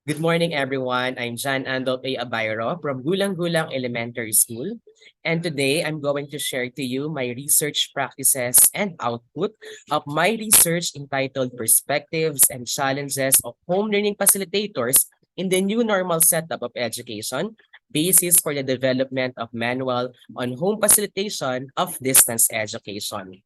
Good morning, everyone. I'm ANDOF from Gulang-Gulang Elementary School. And today, I'm going to share to you my research practices and output of my research entitled Perspectives and Challenges of Home Learning Facilitators in the New Normal Setup of Education, Basis for the Development of Manual on Home Facilitation of Distance Education.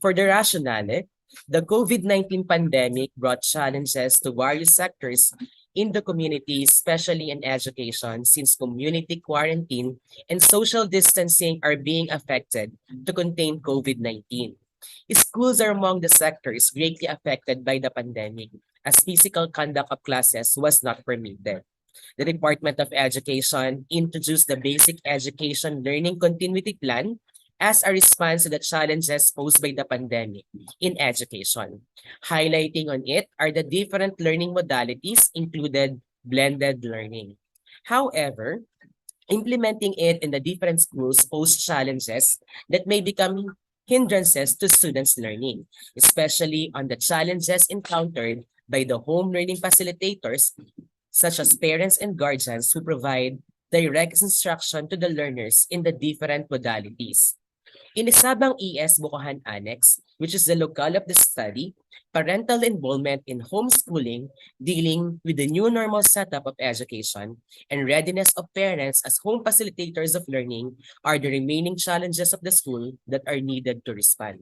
For the rationale, the COVID-19 pandemic brought challenges to various sectors in the community, especially in education, since community quarantine and social distancing are being affected to contain COVID-19. Schools are among the sectors greatly affected by the pandemic, as physical conduct of classes was not permitted. The Department of Education introduced the Basic Education Learning Continuity Plan as a response to the challenges posed by the pandemic in education. Highlighting on it are the different learning modalities included blended learning. However, implementing it in the different schools pose challenges that may become hindrances to students' learning, especially on the challenges encountered by the home learning facilitators such as parents and guardians who provide direct instruction to the learners in the different modalities. In Isabang ES Bukahan Annex, which is the locale of the study, parental involvement in homeschooling, dealing with the new normal setup of education, and readiness of parents as home facilitators of learning are the remaining challenges of the school that are needed to respond.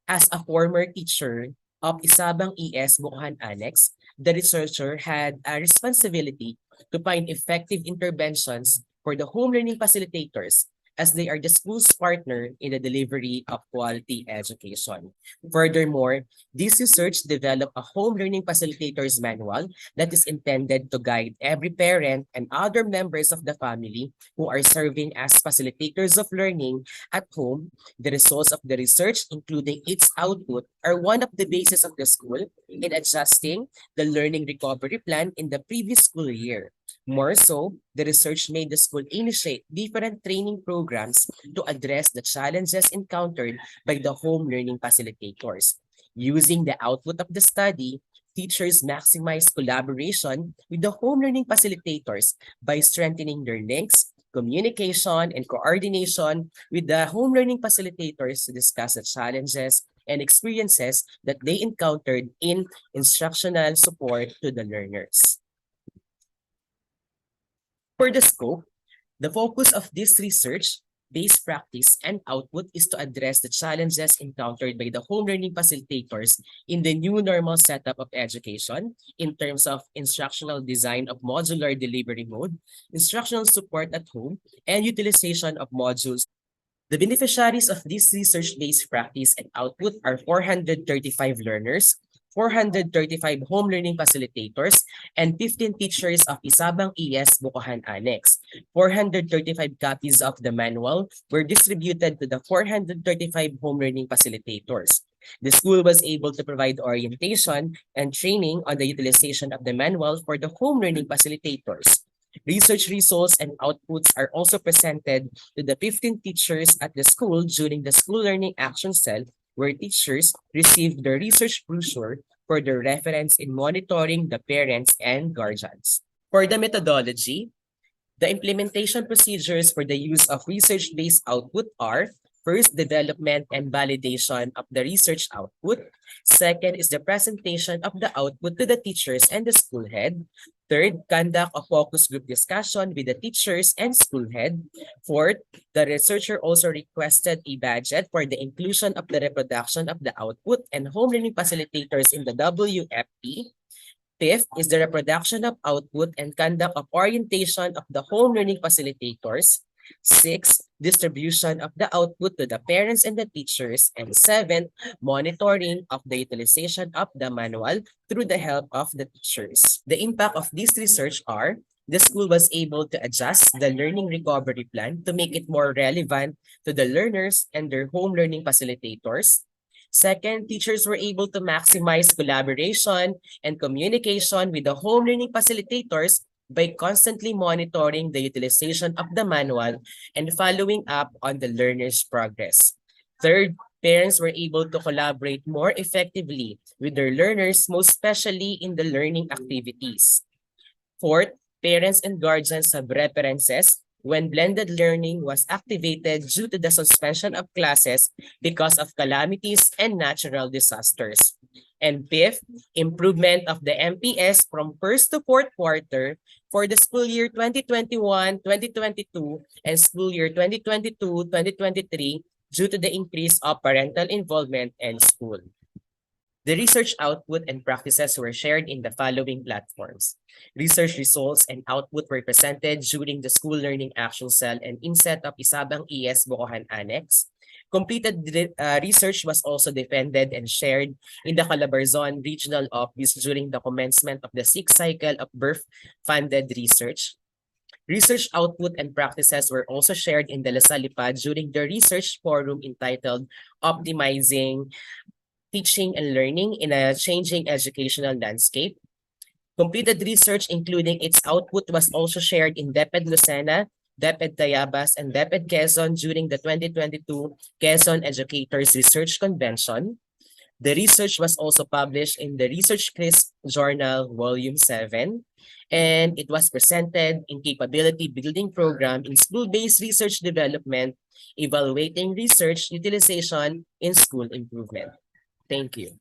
As a former teacher of Isabang ES Bukahan Annex, the researcher had a responsibility to find effective interventions for the home learning facilitators as they are the school's partner in the delivery of quality education. Furthermore, this research developed a home learning facilitators manual that is intended to guide every parent and other members of the family who are serving as facilitators of learning at home. The results of the research, including its output, are one of the bases of the school in adjusting the learning recovery plan in the previous school year. More so, the research made the school initiate different training programs to address the challenges encountered by the home learning facilitators. Using the output of the study, teachers maximize collaboration with the home learning facilitators by strengthening their links, communication, and coordination with the home learning facilitators to discuss the challenges and experiences that they encountered in instructional support to the learners. For the scope, the focus of this research, base practice, and output is to address the challenges encountered by the home learning facilitators in the new normal setup of education in terms of instructional design of modular delivery mode, instructional support at home, and utilization of modules. The beneficiaries of this research-based practice and output are 435 learners, 435 home learning facilitators, and 15 teachers of Isabang ES Bukahan Annex. 435 copies of the manual were distributed to the 435 home learning facilitators. The school was able to provide orientation and training on the utilization of the manual for the home learning facilitators. Research results and outputs are also presented to the 15 teachers at the school during the School Learning Action Cell, where teachers received the research brochure for their reference in monitoring the parents and guardians. For the methodology, the implementation procedures for the use of research-based output are: first, development and validation of the research output. Second is the presentation of the output to the teachers and the school head. Third, conduct a focus group discussion with the teachers and school head. Fourth, the researcher also requested a budget for the inclusion of the reproduction of the output and home learning facilitators in the WFP. Fifth is the reproduction of output and conduct of orientation of the home learning facilitators. Six, distribution of the output to the parents and the teachers. And seventh, monitoring of the utilization of the manual through the help of the teachers. The impact of this research are: the school was able to adjust the learning recovery plan to make it more relevant to the learners and their home learning facilitators. Second, teachers were able to maximize collaboration and communication with the home learning facilitators by constantly monitoring the utilization of the manual and following up on the learner's progress. Third, parents were able to collaborate more effectively with their learners, most especially in the learning activities. Fourth, parents and guardians have references when blended learning was activated due to the suspension of classes because of calamities and natural disasters. And fifth, improvement of the MPS from first to fourth quarter for the school year 2021-2022 and school year 2022-2023 due to the increase of parental involvement in school. The research output and practices were shared in the following platforms. Research results and output were presented during the School Learning Action Cell and inset of Isabang ES Bokohan Annex. Completed research was also defended and shared in the Calabarzon Regional Office during the commencement of the sixth cycle of birth-funded research. Research output and practices were also shared in the Lasalipad during the research forum entitled Optimizing Teaching and Learning in a Changing Educational Landscape. Completed research, including its output, was also shared in DepEd Lucena, DepEd Tayabas, and DepEd Quezon during the 2022 Quezon Educators Research Convention. The research was also published in the Research Crisp Journal, Volume 7, and it was presented in Capability Building Program in School-Based Research Development, Evaluating Research Utilization in School Improvement. Thank you.